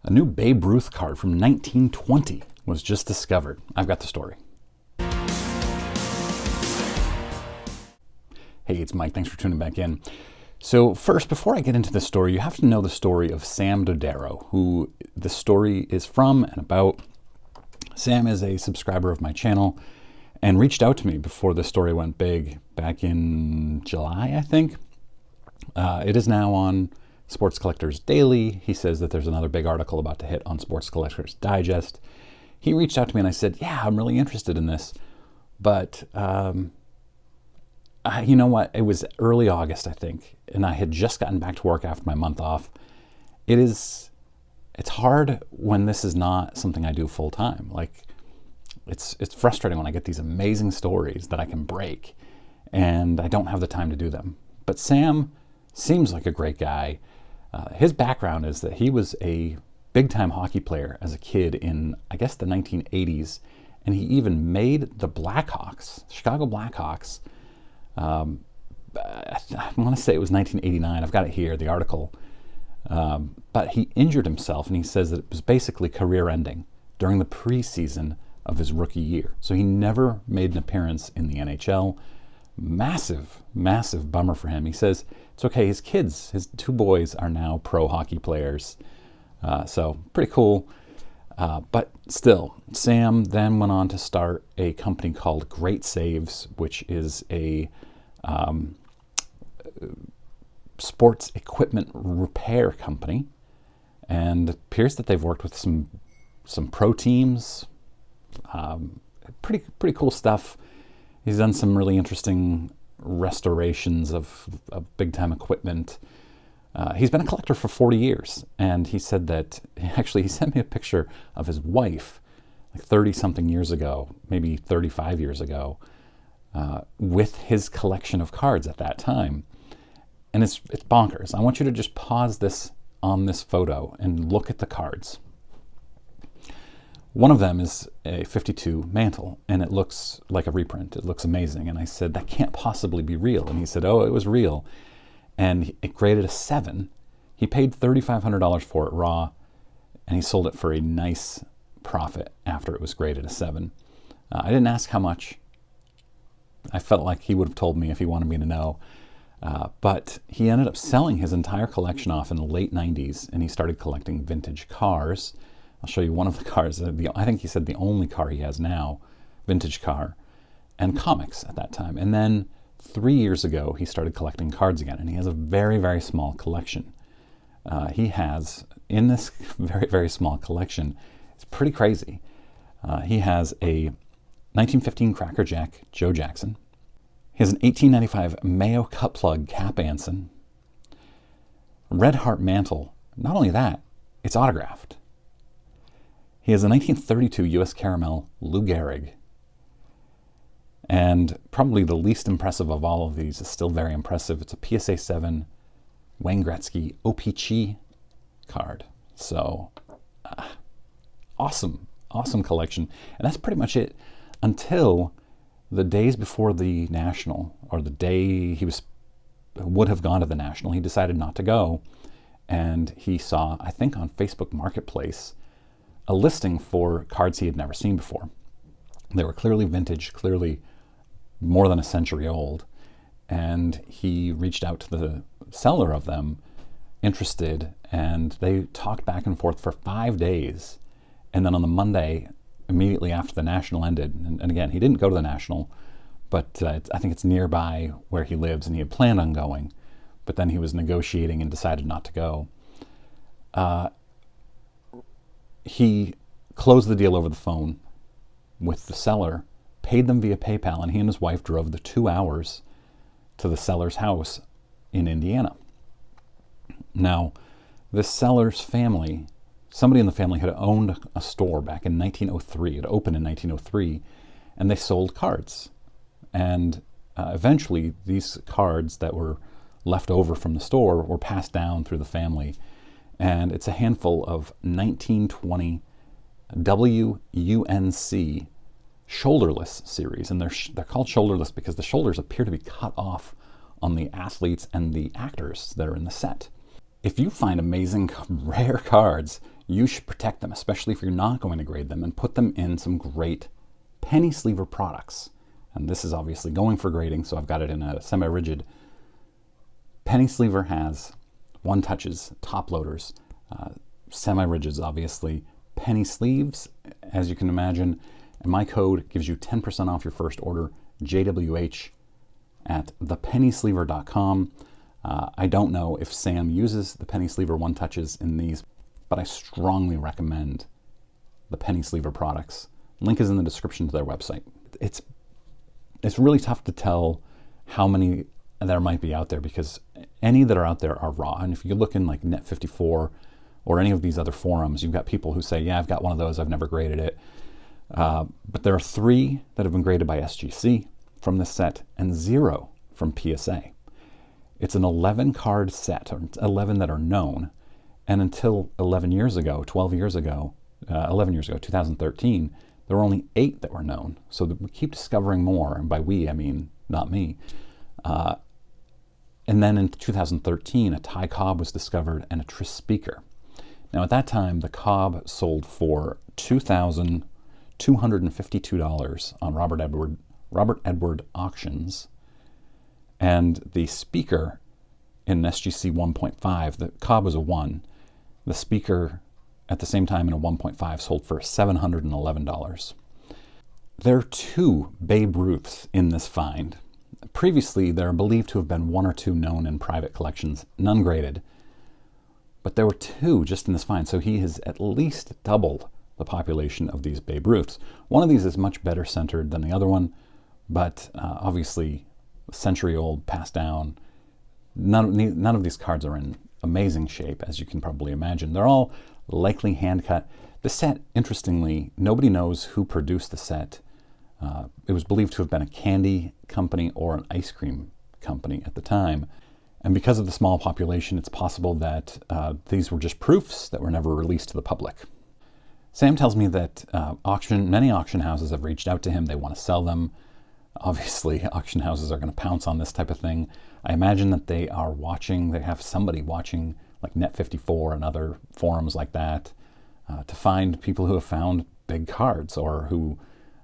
A new Babe Ruth card from 1920 was just discovered. I've got the story. Hey, it's Mike. Thanks for tuning back in. So first, before I get into the story, you have to know the story of Sam Dodaro, who the story is from and about. Sam is a subscriber of my channel and reached out to me before the story went big back in July, I think. It is now on Sports Collectors Daily. He says that there's another big article about to hit on Sports Collectors Digest. He reached out to me and I said, yeah, I'm really interested in this. But you know what? It was early August, I think, and I had just gotten back to work after my month off. It's hard when this is not something I do full time. Like, it's frustrating when I get these amazing stories that I can break and I don't have the time to do them. But Sam seems like a great guy. His background is that he was a big-time hockey player as a kid in, I guess, the 1980s, and he even made the Blackhawks, Chicago Blackhawks. I want to say it was 1989. I've got it here, the article. But he injured himself, and he says that it was basically career-ending during the preseason of his rookie year. So he never made an appearance in the NHL. Massive, massive bummer for him. He says it's okay. His kids, his two boys, are now pro hockey players. So pretty cool. But still, Sam then went on to start a company called Great Saves, which is a sports equipment repair company. And it appears that they've worked with some pro teams. Pretty cool stuff. He's done some really interesting restorations of big-time equipment. He's been a collector for 40 years, and he said that, actually, he sent me a picture of his wife, like 30-something years ago, maybe 35 years ago, with his collection of cards at that time. And it's bonkers. I want you to just pause this on this photo and look at the cards. One of them is a 52 mantle, and it looks like a reprint. It looks amazing. And I said, that can't possibly be real. And he said, oh, it was real. And it graded a 7. He paid $3,500 for it raw, and he sold it for a nice profit after it was graded a 7. I didn't ask how much. I felt like he would have told me if he wanted me to know. But he ended up selling his entire collection off in the late 90s, and he started collecting vintage cars. I'll show you one of the cars. I think he said the only car he has now, vintage car, and comics at that time. And then 3 years ago, he started collecting cards again, and he has a very, very small collection. He has, in this very, very small collection, it's pretty crazy. He has a 1915 Cracker Jack Joe Jackson. He has an 1895 Mayo Cut Plug Cap Anson. Red Heart Mantle. Not only that, it's autographed. He has a 1932 U.S. Caramel Lou Gehrig. And probably the least impressive of all of these is still very impressive. It's a PSA 7 Wayne Gretzky OPC card. So, awesome collection. And that's pretty much it until the days before the National, or the day he would have gone to the National. He decided not to go. And he saw, I think on Facebook Marketplace, a listing for cards he had never seen before. They were clearly vintage, clearly more than a century old, and he reached out to the seller of them, interested, and they talked back and forth for 5 days. And then on the Monday, immediately after the National ended, and again, he didn't go to the National, but I think it's nearby where he lives, and he had planned on going, but then he was negotiating and decided not to go. He closed the deal over the phone with the seller, paid them via PayPal, and he and his wife drove the 2 hours to the seller's house in Indiana. Now, this seller's family, somebody in the family had owned a store back in 1903. It opened in 1903, and they sold cards. And eventually, these cards that were left over from the store were passed down through the family. And it's a handful of 1920 W-UNC shoulderless series. And they're called shoulderless because the shoulders appear to be cut off on the athletes and the actors that are in the set. If you find amazing rare cards, you should protect them, especially if you're not going to grade them, and put them in some great penny sleever products. And this is obviously going for grading, so I've got it in a semi-rigid. Penny sleever has one touches, top loaders, semi-rigids obviously, penny sleeves, as you can imagine, and my code gives you 10% off your first order, JWH, at thepennysleever.com. I don't know if Sam uses the penny sleever one touches in these, but I strongly recommend the penny sleever products. Link is in the description to their website. It's really tough to tell how many there might be out there, because any that are out there are raw. And if you look in like Net54 or any of these other forums, you've got people who say, yeah, I've got one of those, I've never graded it. But there are 3 that have been graded by SGC from this set and 0 from PSA. It's an 11 card set, or 11 that are known. And until 11 years ago, 2013, there were only 8 that were known. So we keep discovering more, and by we, I mean not me. And then in 2013, a Thai cob was discovered and a Tris speaker. Now at that time, the cob sold for $2,252 on Robert Edward auctions, and the speaker in an SGC 1.5, the cob was a 1. The speaker at the same time in a 1.5 sold for $711. There are 2 Babe Ruths in this find. Previously, there are believed to have been 1 or 2 known in private collections, none graded. But there were 2 just in this find, so he has at least doubled the population of these Babe Ruths. One of these is much better centered than the other one, but obviously a century old, passed down. None of these cards are in amazing shape, as you can probably imagine. They're all likely hand cut. The set, interestingly, nobody knows who produced the set. It was believed to have been a candy company or an ice cream company at the time. And because of the small population, it's possible that these were just proofs that were never released to the public. Sam tells me that many auction houses have reached out to him. They want to sell them. Obviously, auction houses are going to pounce on this type of thing. I imagine that they are watching, they have somebody watching, like Net54 and other forums like that, to find people who have found big cards or who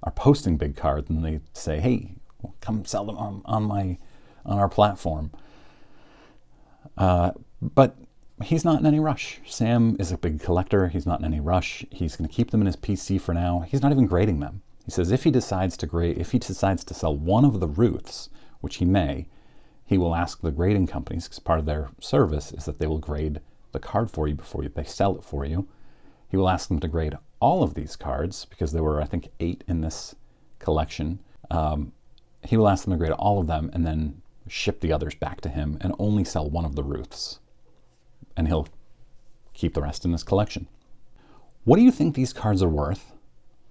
are posting big cards, and they say, hey, come sell them on our platform. But he's not in any rush. Sam is a big collector. He's not in any rush. He's going to keep them in his PC for now. He's not even grading them. He says if he decides to sell one of the Ruths, which he may, he will ask the grading companies, because part of their service is that they will grade the card for you before they sell it for you. He will ask them to grade all of these cards, because there were, I think, 8 in this collection. He will ask them to grade all of them and then ship the others back to him and only sell one of the Ruths. And he'll keep the rest in his collection. What do you think these cards are worth?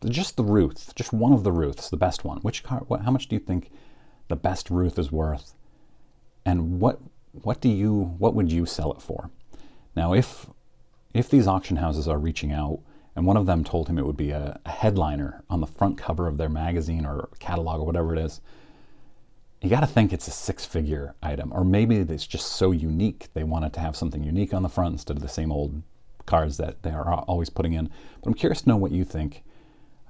Just the Ruth, just one of the Ruths, the best one. Which card? How much do you think the best Ruth is worth? And what would you sell it for? Now, if these auction houses are reaching out, and one of them told him it would be a headliner on the front cover of their magazine or catalog or whatever it is, you got to think it's a 6-figure item, or maybe it's just so unique they wanted to have something unique on the front instead of the same old cards that they are always putting in. But I'm curious to know what you think.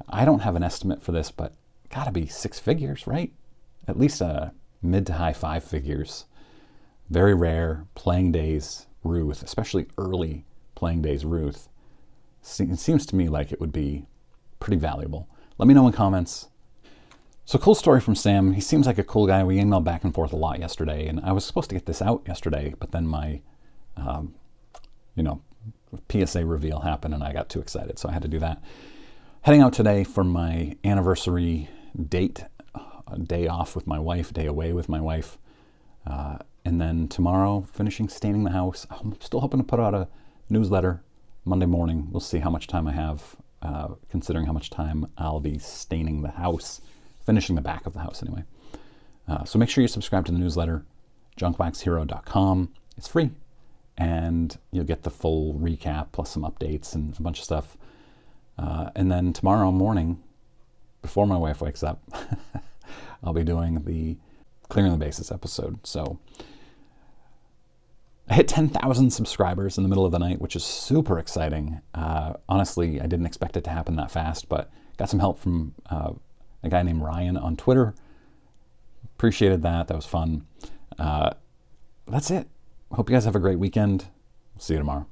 I don't have an estimate for this, but got to be 6 figures, right? At least a mid to high 5 figures. Very rare playing days Ruth, especially early playing days Ruth. It seems to me like it would be pretty valuable. Let me know in comments. So cool story from Sam. He seems like a cool guy. We emailed back and forth a lot yesterday, and I was supposed to get this out yesterday, but then my, PSA reveal happened and I got too excited, so I had to do that. Heading out today for my anniversary date, a day off with my wife, day away with my wife, and then tomorrow finishing staining the house. I'm still hoping to put out a newsletter Monday morning. We'll see how much time I have, considering how much time I'll be staining the house. Finishing the back of the house anyway. So make sure you subscribe to the newsletter, junkwaxhero.com. It's free, and you'll get the full recap plus some updates and a bunch of stuff. And then tomorrow morning, before my wife wakes up, I'll be doing the Clearing the Bases episode. So I hit 10,000 subscribers in the middle of the night, which is super exciting. Honestly, I didn't expect it to happen that fast, but got some help from a guy named Ryan on Twitter. Appreciated that. That was fun. That's it. Hope you guys have a great weekend. See you tomorrow.